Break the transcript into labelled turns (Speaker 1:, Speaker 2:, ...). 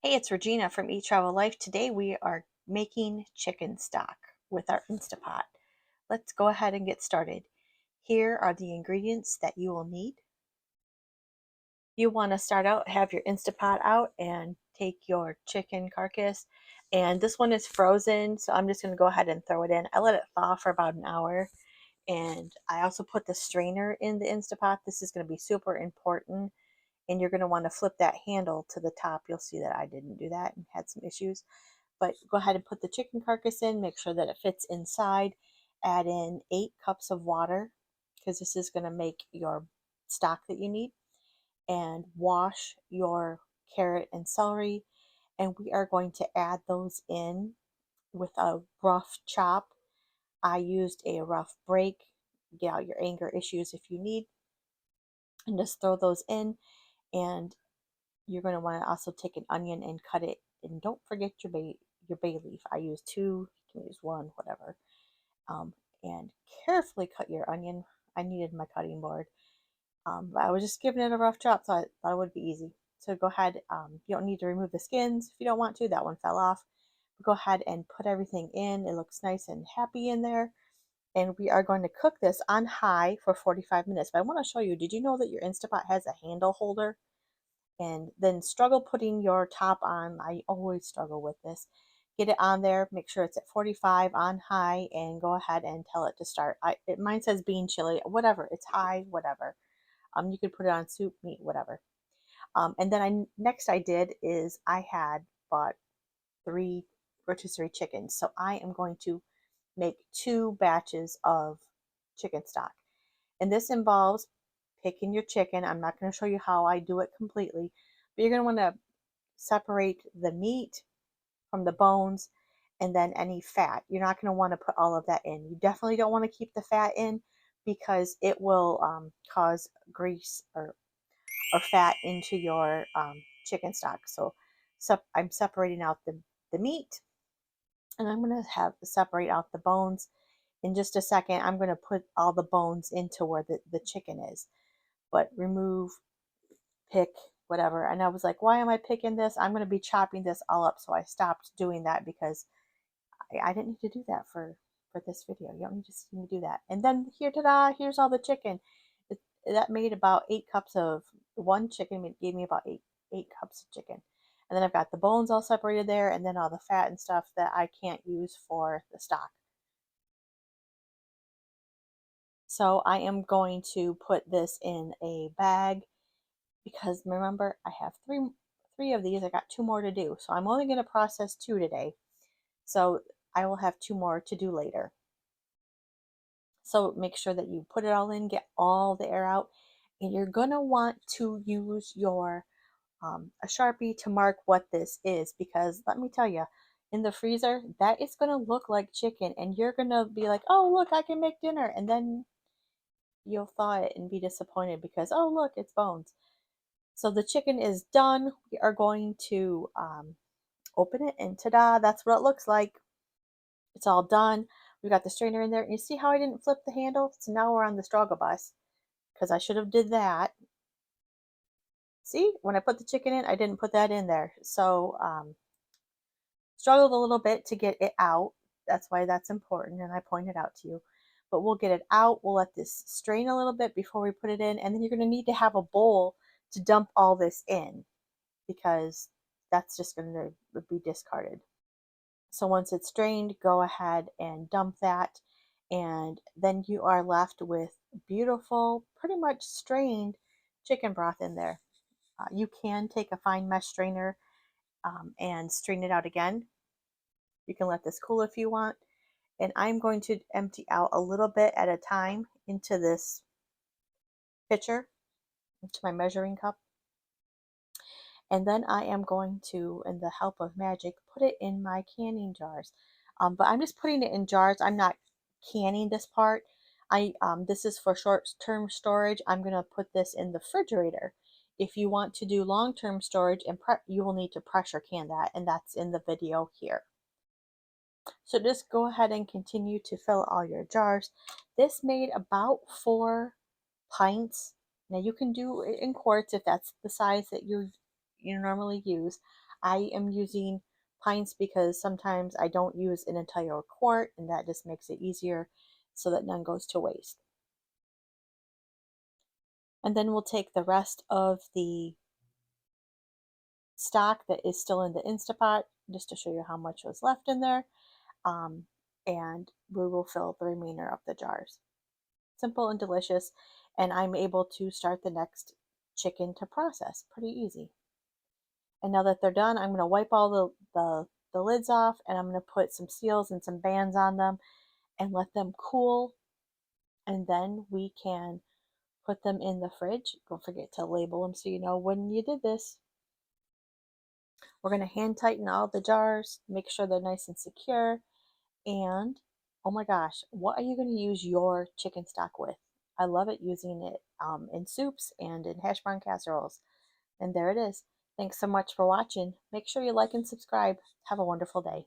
Speaker 1: Hey, it's Regina from Eat Travel Life. Today we are making chicken stock with our Instapot. Let's go ahead and get started. Here are the ingredients that you will need. You want to start out, have your Instapot out and take your chicken carcass. And this one is frozen, so I'm just going to go ahead and throw it in. I let it thaw for about an hour. And I also put the strainer in the Instapot. This is going to be super important. And you're going to want to flip that handle to the top. You'll see that I didn't do that and had some issues. But go ahead and put the chicken carcass in, make sure that it fits inside. Add in 8 cups of water because this is going to make your stock that you need. And wash your carrot and celery. And we are going to add those in with a rough chop. I used a rough break. Get out your anger issues if you need. And just throw those in. And you're going to want to also take an onion and cut it. And don't forget your bay leaf. I use 2, you can use 1, whatever. And carefully cut your onion. I needed my cutting board. But I was just giving it a rough chop, so I thought it would be easy. So go ahead. You don't need to remove the skins if you don't want to. That one fell off. But go ahead and put everything in. It looks nice and happy in there. And we are going to cook this on high for 45 minutes. But I want to show you, did you know that your Instapot has a handle holder? And then struggle putting your top on. I always struggle with this. Get it on there, make sure it's at 45 on high, and go ahead and tell it to start. Mine says bean chili, whatever, it's high, whatever. You could put it on soup, meat, whatever. And then next I did is I had bought 3 rotisserie chickens. So I am going to make 2 batches of chicken stock. And this involves picking your chicken. I'm not going to show you how I do it completely, but you're going to want to separate the meat from the bones and then any fat. You're not going to want to put all of that in. You definitely don't want to keep the fat in because it will cause grease or fat into your chicken stock. So I'm separating out the meat, and I'm going to have separate out the bones. In just a second, I'm going to put all the bones into where the chicken is. But remove, pick, whatever. And I was like, why am I picking this? I'm going to be chopping this all up. So I stopped doing that because I didn't need to do that for this video. You don't need to see me do that. And then here, ta-da, here's all the chicken. That made about 8 cups of one chicken. It gave me about eight cups of chicken. And then I've got the bones all separated there, and then all the fat and stuff that I can't use for the stock. So I am going to put this in a bag because remember I have three of these. I got 2 more to do. So I'm only going to process 2 today. So I will have 2 more to do later. So make sure that you put it all in, get all the air out, and you're going to want to use your a Sharpie to mark what this is, because let me tell you, in the freezer, that is going to look like chicken, and you're going to be like, oh, look, I can make dinner. And then you'll thaw it and be disappointed because, oh, look, it's bones. So the chicken is done. We are going to open it, and ta-da, that's what it looks like. It's all done. We got the strainer in there. And you see how I didn't flip the handle? So now we're on the struggle bus because I should have did that. See, when I put the chicken in, I didn't put that in there. So struggled a little bit to get it out. That's why that's important, and I pointed out to you. But we'll get it out. We'll let this strain a little bit before we put it in, and then you're going to need to have a bowl to dump all this in because that's just going to be discarded. So once it's strained, go ahead and dump that, and then you are left with beautiful, pretty much strained chicken broth in there. You can take a fine mesh strainer and strain it out again. You can let this cool if you want. And I'm going to empty out a little bit at a time into this pitcher, into my measuring cup. And then I am going to, in the help of magic, put it in my canning jars. But I'm just putting it in jars. I'm not canning this part. This is for short-term storage. I'm going to put this in the refrigerator. If you want to do long-term storage, and you will need to pressure can that, and that's in the video here. So just go ahead and continue to fill all your jars. This made about 4 pints. Now you can do it in quarts if that's the size that you normally use. I am using pints because sometimes I don't use an entire quart, and that just makes it easier so that none goes to waste. And then we'll take the rest of the stock that is still in the Instapot, just to show you how much was left in there, um, and we will fill the remainder of the jars. Simple and delicious, and I'm able to start the next chicken to process. Pretty easy. And now that they're done, I'm going to wipe all the lids off, and I'm going to put some seals and some bands on them and let them cool, and then we can put them in the fridge. Don't forget to label them so you know when you did this. We're going to hand tighten all the jars, make sure they're nice and secure. And oh my gosh, what are you going to use your chicken stock with? I love it using it in soups and in hash brown casseroles. And there it is. Thanks so much for watching. Make sure you like and subscribe. Have a wonderful day.